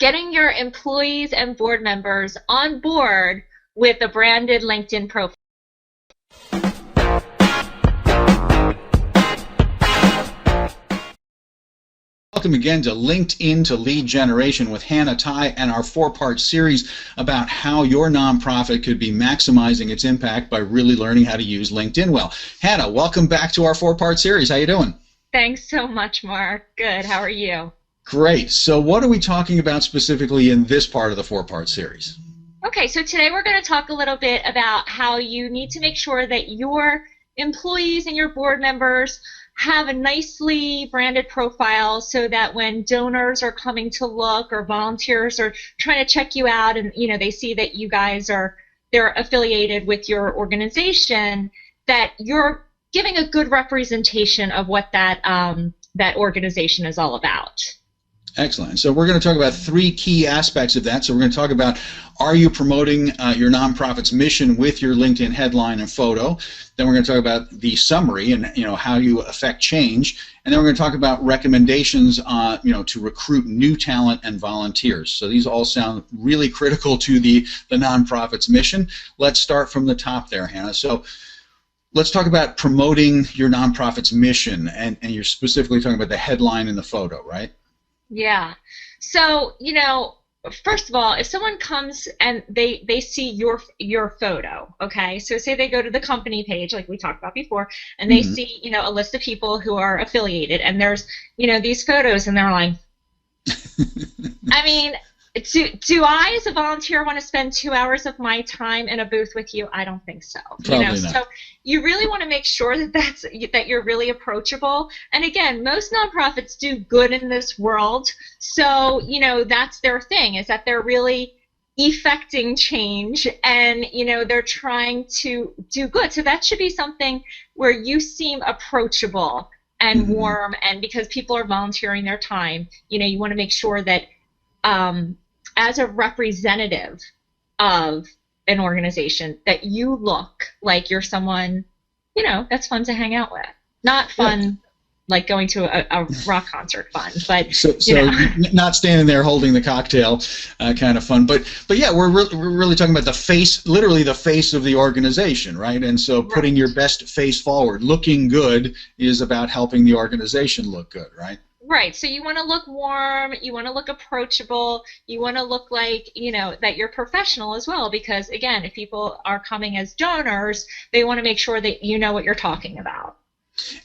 getting your employees and board members on board with a branded LinkedIn profile. Welcome again to LinkedIn to Lead Generation with Hannah Tai and our four-part series about how your nonprofit could be maximizing its impact by really learning how to use LinkedIn well. Hannah, welcome back to our four-part series. How you doing? Thanks so much, Mark. Good. How are you? Great. So what are we talking about specifically in this part of the four-part series? Okay, so today we're going to talk a little bit about how you need to make sure that your employees and your board members have a nicely branded profile so that when donors are coming to look or volunteers are trying to check you out and they see that you guys they're affiliated with your organization, that you're giving a good representation of what that organization is all about. Excellent. So we're going to talk about three key aspects of that. So we're going to talk about, are you promoting your nonprofit's mission with your LinkedIn headline and photo? Then we're going to talk about the summary and how you affect change. And then we're going to talk about recommendations to recruit new talent and volunteers. So these all sound really critical to the nonprofit's mission. Let's start from the top there, Hannah. So let's talk about promoting your nonprofit's mission, and you're specifically talking about the headline and the photo, right? Yeah. So, first of all, if someone comes and they see your photo, okay, so say they go to the company page like we talked about before, and they see, a list of people who are affiliated, and there's, these photos, and they're like, I mean, do I as a volunteer want to spend 2 hours of my time in a booth with you? I don't think so. Probably not. So you really want to make sure that you're really approachable. And again, most nonprofits do good in this world, so that's their thing, is that they're really effecting change, and they're trying to do good. So that should be something where you seem approachable and warm, and because people are volunteering their time, you want to make sure that as a representative of an organization, that you look like you're someone, that's fun to hang out with. Not fun like going to a rock concert fun, but so not standing there holding the cocktail kind of fun. But yeah, we're really talking about the face, literally the face of the organization, right? And so putting your best face forward, looking good, is about helping the organization look good, right? Right, so you want to look warm, you want to look approachable, you want to look like, that you're professional as well, because again, if people are coming as donors, they want to make sure that you know what you're talking about.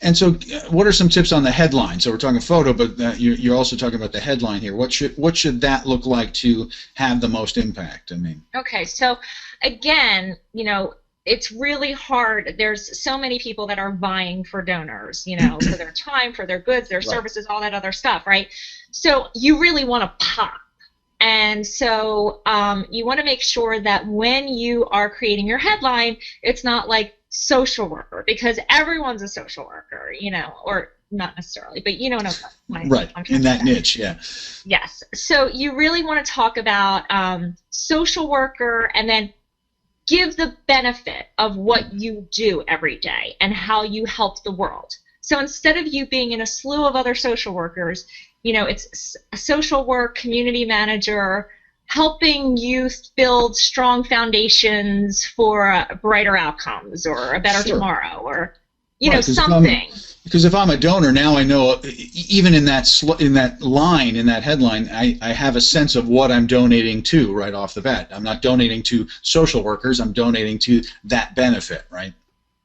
And so what are some tips on the headline? So we're talking photo, but you're also talking about the headline here. What should that look like to have the most impact? Okay, so again, it's really hard. There's so many people that are vying for donors, for their time, for their goods, their services, all that other stuff, right? So you really want to pop. And so you want to make sure that when you are creating your headline, it's not like social worker, because everyone's a social worker, or not necessarily, but you know what I'm in that niche, yeah. Yes. So you really want to talk about social worker, and then give the benefit of what you do every day and how you help the world. So instead of you being in a slew of other social workers, it's a social work community manager helping youth build strong foundations for brighter outcomes or a better tomorrow, or something. Because if I'm a donor, now I know, even in that line, in that headline, I have a sense of what I'm donating to right off the bat. I'm not donating to social workers, I'm donating to that benefit, right?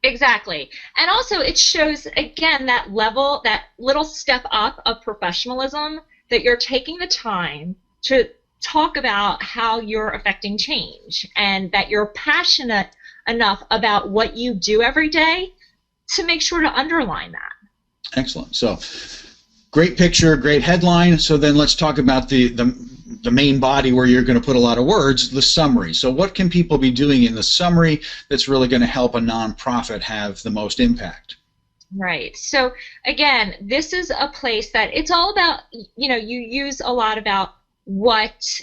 Exactly. And also it shows, again, that little step up of professionalism, that you're taking the time to talk about how you're affecting change, and that you're passionate enough about what you do every day to make sure to underline that. Excellent. So great picture, great headline. So then let's talk about the main body where you're going to put a lot of words, the summary. So what can people be doing in the summary that's really going to help a nonprofit have the most impact? Right. So again, this is a place that it's all about, you use a lot about what,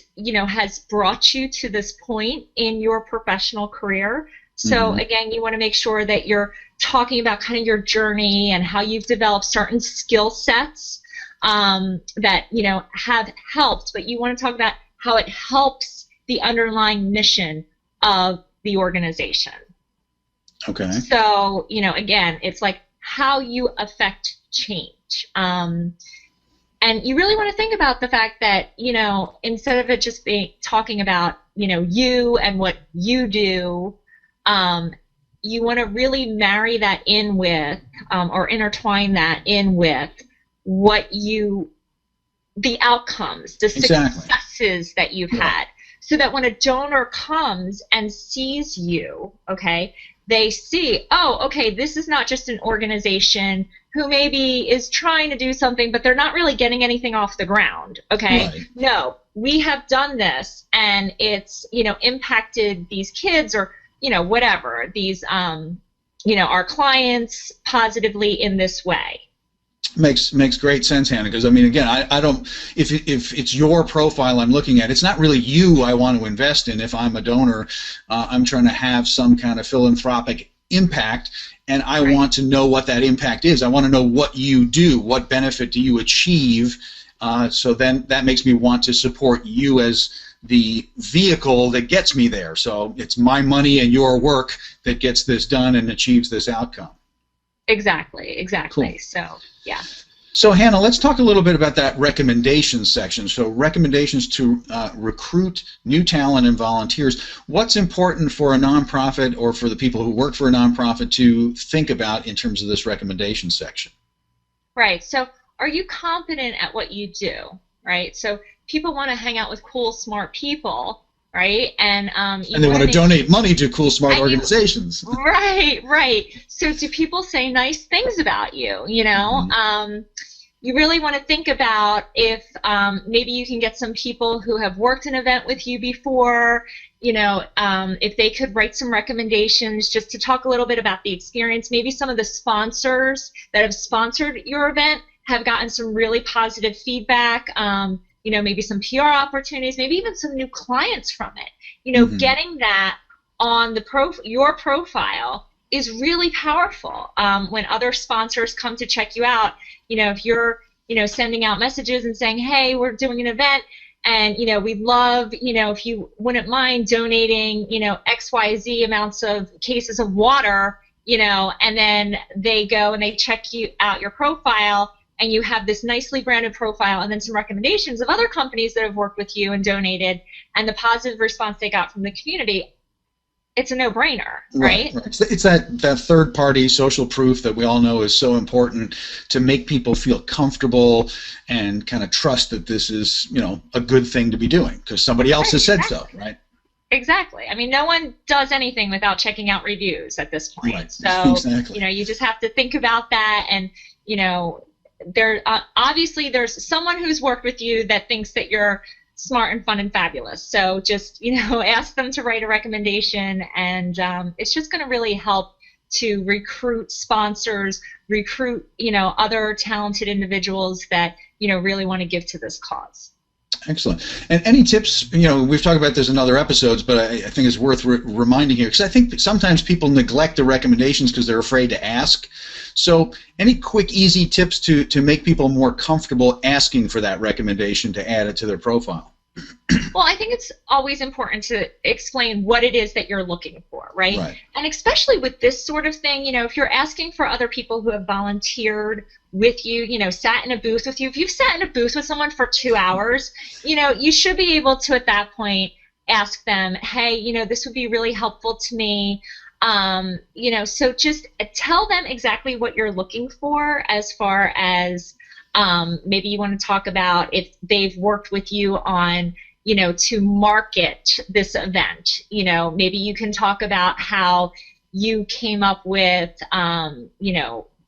has brought you to this point in your professional career. So again, you want to make sure that you're talking about kind of your journey and how you've developed certain skill sets that, have helped, but you want to talk about how it helps the underlying mission of the organization. Okay. So, again, it's like how you affect change. And you really want to think about the fact that, instead of it just being talking about, you and what you do, you want to really marry that in with, or intertwine that in with the outcomes, the successes that you've had. So that when a donor comes and sees you, okay, they see, oh, okay, this is not just an organization who maybe is trying to do something, but they're not really getting anything off the ground, okay? Right. No, we have done this, and it's, impacted these kids or, whatever, these, our clients positively in this way. Makes great sense, Hannah, because I mean, again, I don't, if it's your profile I'm looking at, it's not really you I want to invest in. If I'm a donor, I'm trying to have some kind of philanthropic impact, and I want to know what that impact is. I want to know what you do, what benefit do you achieve, so then that makes me want to support you as the vehicle that gets me there. So it's my money and your work that gets this done and achieves this outcome. Exactly. Cool. So, yeah. So, Hannah, let's talk a little bit about that recommendations section. So, recommendations to recruit new talent and volunteers. What's important for a nonprofit or for the people who work for a nonprofit to think about in terms of this recommendation section? Right. So, are you competent at what you do? Right. So, people want to hang out with cool, smart people. Right, and they want to donate money to cool, smart organizations. Right. So do people say nice things about you? You really want to think about if maybe you can get some people who have worked an event with you before. If they could write some recommendations just to talk a little bit about the experience. Maybe some of the sponsors that have sponsored your event have gotten some really positive feedback. Maybe some PR opportunities, maybe even some new clients from it. Getting that on your profile is really powerful. When other sponsors come to check you out, if you're, sending out messages and saying, hey, we're doing an event, and, we'd love, if you wouldn't mind donating, XYZ amounts of cases of water, and then they go and they check you out your profile, and you have this nicely branded profile and then some recommendations of other companies that have worked with you and donated, and the positive response they got from the community, it's a no-brainer, right? It's that third-party social proof that we all know is so important to make people feel comfortable and kind of trust that this is, a good thing to be doing because somebody else has said so, right? Exactly. I mean, no one does anything without checking out reviews at this point. Right. So, exactly. You just have to think about that, and, there obviously there's someone who's worked with you that thinks that you're smart and fun and fabulous. So just ask them to write a recommendation, and it's just going to really help to recruit sponsors, recruit other talented individuals that really want to give to this cause. Excellent. And any tips, we've talked about this in other episodes, but I think it's worth reminding here, because I think sometimes people neglect the recommendations because they're afraid to ask. So any quick, easy tips to make people more comfortable asking for that recommendation to add it to their profile? Well, I think it's always important to explain what it is that you're looking for, right? And especially with this sort of thing, if you're asking for other people who have volunteered with you, sat in a booth with you. If you've sat in a booth with someone for 2 hours, you should be able to, at that point, ask them, hey, this would be really helpful to me. So just tell them exactly what you're looking for as far as maybe you want to talk about if they've worked with you on, to market this event. Maybe you can talk about how you came up with,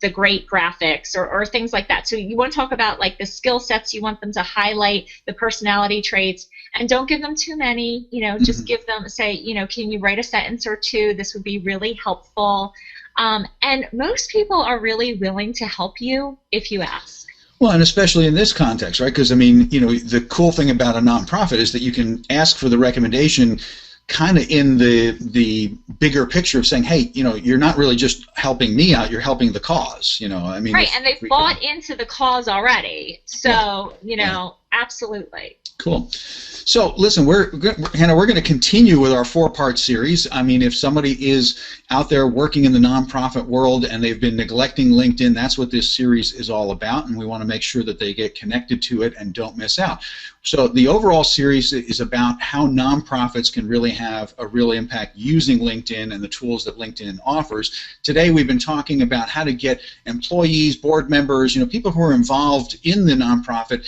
the great graphics or things like that. So you want to talk about like the skill sets you want them to highlight, the personality traits, and don't give them too many, just give them, say, can you write a sentence or two? This would be really helpful. And most people are really willing to help you if you ask. Well, and especially in this context, right? Because, I mean, the cool thing about a nonprofit is that you can ask for the recommendation kind of in the bigger picture of saying, hey, you're not really just helping me out, you're helping the cause. I mean, right, and they've bought into the cause already. So, absolutely. Cool. So listen, Hannah, we're going to continue with our 4-part series. I mean, if somebody is out there working in the nonprofit world and they've been neglecting LinkedIn, that's what this series is all about, and we want to make sure that they get connected to it and don't miss out. So the overall series is about how nonprofits can really have a real impact using LinkedIn and the tools that LinkedIn offers. Today we've been talking about how to get employees, board members, people who are involved in the nonprofit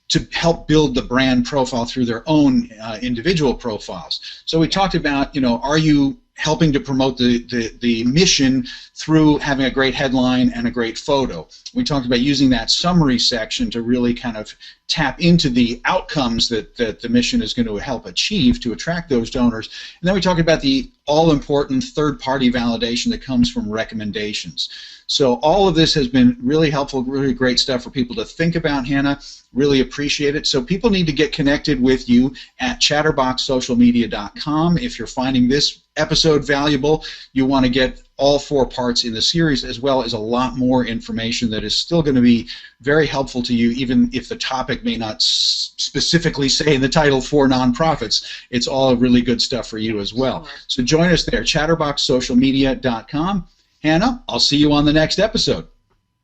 to help build the brand profile through their own individual profiles. So we talked about, are you helping to promote the mission through having a great headline and a great photo? We talked about using that summary section to really kind of tap into the outcomes that the mission is going to help achieve to attract those donors. And then we talked about the all-important third-party validation that comes from recommendations. So all of this has been really helpful, really great stuff for people to think about, Hannah. Really appreciate it. So people need to get connected with you at chatterboxsocialmedia.com. If you're finding this episode valuable, you want to get all 4 parts in the series, as well as a lot more information that is still going to be very helpful to you, even if the topic may not specifically say in the title for nonprofits. It's all really good stuff for you as well. So join us there, chatterboxsocialmedia.com. Hannah, I'll see you on the next episode.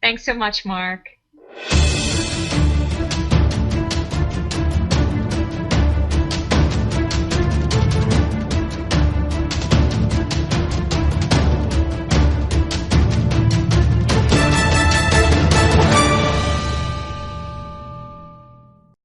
Thanks so much, Mark.